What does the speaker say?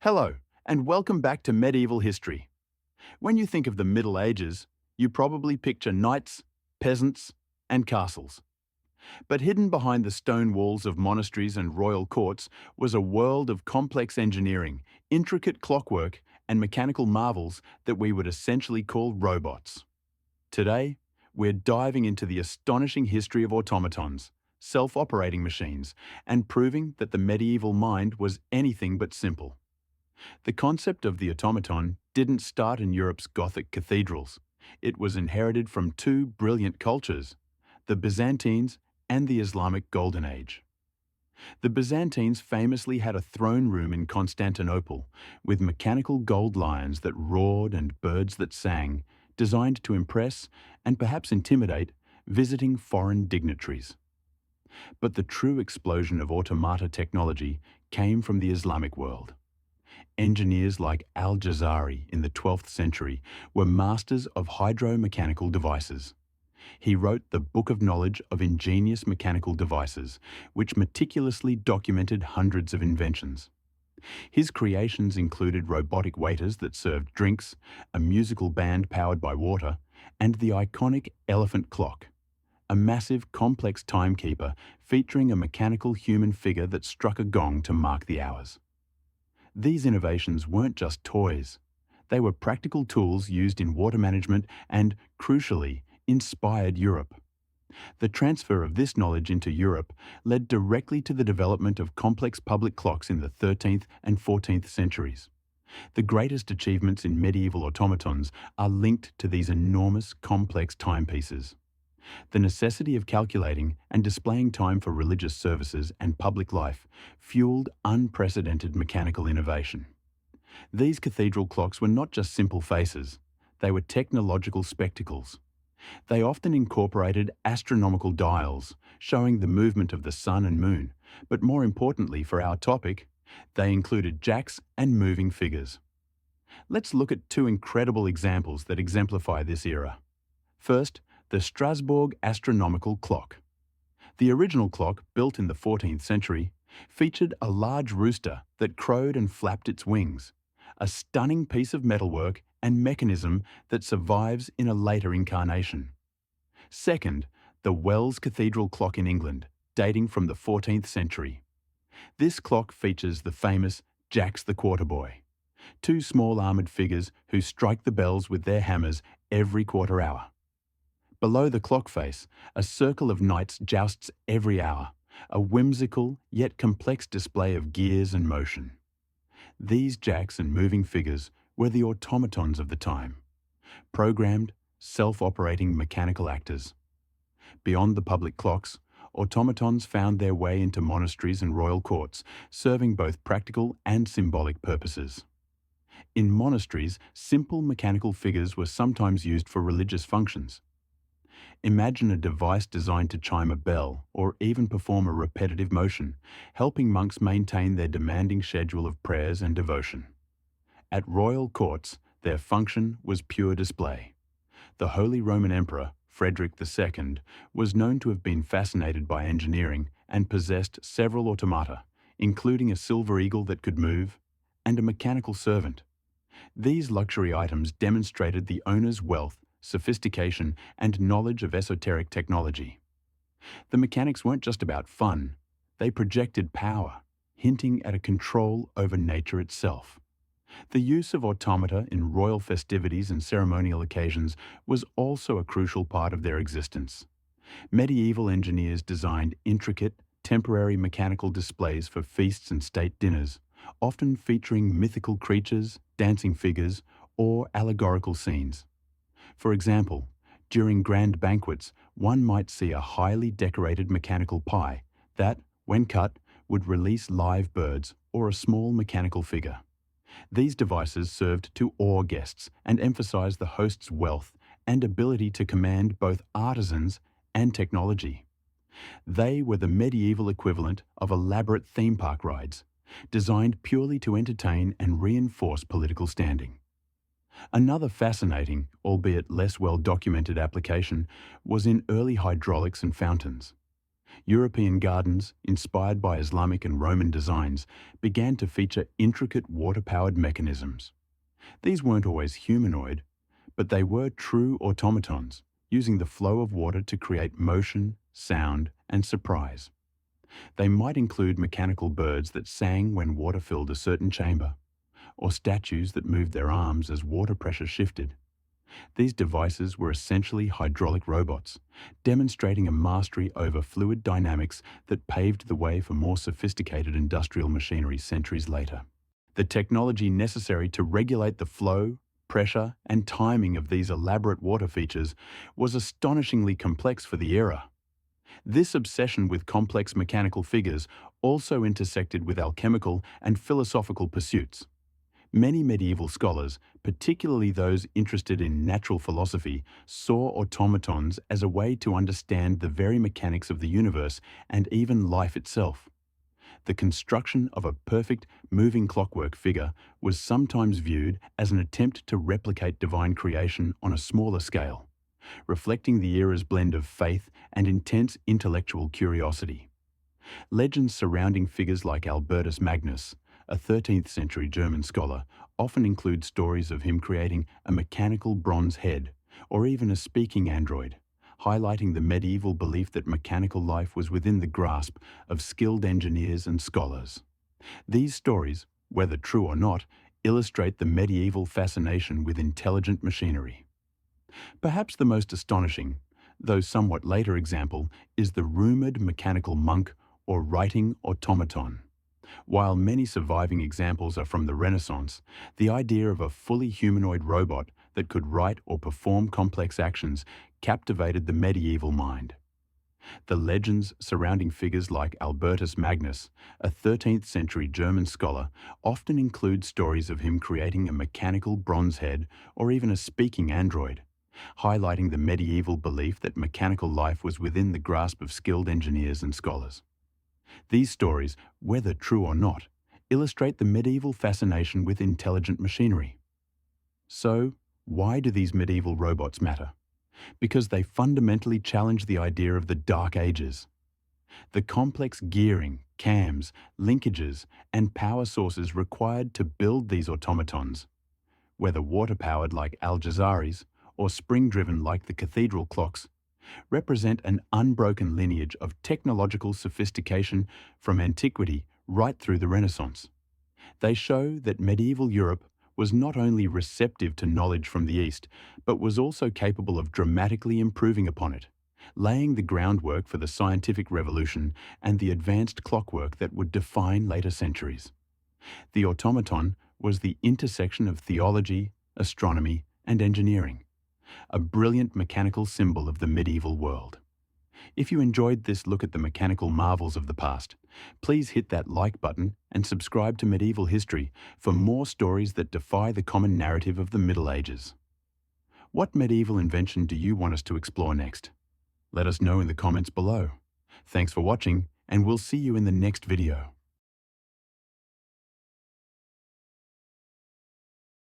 Hello, and welcome back to medieval history. When you think of the Middle Ages, you probably picture knights, peasants, and castles. But hidden behind the stone walls of monasteries and royal courts was a world of complex engineering, intricate clockwork, and mechanical marvels that we would essentially call robots. Today, we're diving into the astonishing history of automatons, self-operating machines, and proving that the medieval mind was anything but simple. The concept of the automaton didn't start in Europe's Gothic cathedrals. It was inherited from two brilliant cultures, the Byzantines and the Islamic Golden Age. The Byzantines famously had a throne room in Constantinople with mechanical gold lions that roared and birds that sang, designed to impress and perhaps intimidate visiting foreign dignitaries. But the true explosion of automata technology came from the Islamic world. Engineers like Al-Jazari in the 12th century were masters of hydromechanical devices. He wrote the Book of Knowledge of Ingenious Mechanical Devices, which meticulously documented hundreds of inventions. His creations included robotic waiters that served drinks, a musical band powered by water, and the iconic elephant clock, a massive, complex timekeeper featuring a mechanical human figure that struck a gong to mark the hours. These innovations weren't just toys. They were practical tools used in water management and, crucially, inspired Europe. The transfer of this knowledge into Europe led directly to the development of complex public clocks in the 13th and 14th centuries. The greatest achievements in medieval automatons are linked to these enormous, complex timepieces. The necessity of calculating and displaying time for religious services and public life fueled unprecedented mechanical innovation. These cathedral clocks were not just simple faces, they were technological spectacles. They often incorporated astronomical dials, showing the movement of the sun and moon, but more importantly for our topic, they included jacks and moving figures. Let's look at two incredible examples that exemplify this era. First, the Strasbourg astronomical clock. The original clock, built in the 14th century, featured a large rooster that crowed and flapped its wings, a stunning piece of metalwork and mechanism that survives in a later incarnation. Second, the Wells Cathedral clock in England, dating from the 14th century. This clock features the famous Jacks the Quarterboy, two small armoured figures who strike the bells with their hammers every quarter hour. Below the clock face, a circle of knights jousts every hour, a whimsical yet complex display of gears and motion. These jacks and moving figures were the automatons of the time, programmed, self-operating mechanical actors. Beyond the public clocks, automatons found their way into monasteries and royal courts, serving both practical and symbolic purposes. In monasteries, simple mechanical figures were sometimes used for religious functions. Imagine a device designed to chime a bell or even perform a repetitive motion, helping monks maintain their demanding schedule of prayers and devotion. At royal courts, their function was pure display. The Holy Roman Emperor, Frederick II, was known to have been fascinated by engineering and possessed several automata, including a silver eagle that could move and a mechanical servant. These luxury items demonstrated the owner's wealth, sophistication, and knowledge of esoteric technology. The mechanics weren't just about fun, they projected power, hinting at a control over nature itself. The use of automata in royal festivities and ceremonial occasions was also a crucial part of their existence. Medieval engineers designed intricate, temporary mechanical displays for feasts and state dinners, often featuring mythical creatures, dancing figures, or allegorical scenes. For example, during grand banquets, one might see a highly decorated mechanical pie that, when cut, would release live birds or a small mechanical figure. These devices served to awe guests and emphasize the host's wealth and ability to command both artisans and technology. They were the medieval equivalent of elaborate theme park rides, designed purely to entertain and reinforce political standing. Another fascinating, albeit less well-documented application was in early hydraulics and fountains. European gardens, inspired by Islamic and Roman designs, began to feature intricate water-powered mechanisms. These weren't always humanoid, but they were true automatons, using the flow of water to create motion, sound, and surprise. They might include mechanical birds that sang when water filled a certain chamber, or statues that moved their arms as water pressure shifted. These devices were essentially hydraulic robots, demonstrating a mastery over fluid dynamics that paved the way for more sophisticated industrial machinery centuries later. The technology necessary to regulate the flow, pressure, and timing of these elaborate water features was astonishingly complex for the era. This obsession with complex mechanical figures also intersected with alchemical and philosophical pursuits. Many medieval scholars, particularly those interested in natural philosophy, saw automatons as a way to understand the very mechanics of the universe and even life itself. The construction of a perfect, moving clockwork figure was sometimes viewed as an attempt to replicate divine creation on a smaller scale, reflecting the era's blend of faith and intense intellectual curiosity. Legends surrounding figures like Albertus Magnus, a 13th century German scholar, often include stories of him creating a mechanical bronze head or even a speaking android, highlighting the medieval belief that mechanical life was within the grasp of skilled engineers and scholars. These stories, whether true or not, illustrate the medieval fascination with intelligent machinery. Perhaps the most astonishing, though somewhat later example, is the rumored mechanical monk or writing automaton. While many surviving examples are from the Renaissance, the idea of a fully humanoid robot that could write or perform complex actions captivated the medieval mind. The legends surrounding figures like Albertus Magnus, a 13th century German scholar, often include stories of him creating a mechanical bronze head or even a speaking android, highlighting the medieval belief that mechanical life was within the grasp of skilled engineers and scholars. These stories, whether true or not, illustrate the medieval fascination with intelligent machinery. So, why do these medieval robots matter? Because they fundamentally challenge the idea of the Dark Ages. The complex gearing, cams, linkages, and power sources required to build these automatons, whether water-powered like Al-Jazari's or spring-driven like the cathedral clocks, represent an unbroken lineage of technological sophistication from antiquity right through the Renaissance. They show that medieval Europe was not only receptive to knowledge from the East, but was also capable of dramatically improving upon it, laying the groundwork for the scientific revolution and the advanced clockwork that would define later centuries. The automaton was the intersection of theology, astronomy, and engineering, a brilliant mechanical symbol of the medieval world. If you enjoyed this look at the mechanical marvels of the past, please hit that like button and subscribe to Medieval History for more stories that defy the common narrative of the Middle Ages. What medieval invention do you want us to explore next? Let us know in the comments below. Thanks for watching, and we'll see you in the next video.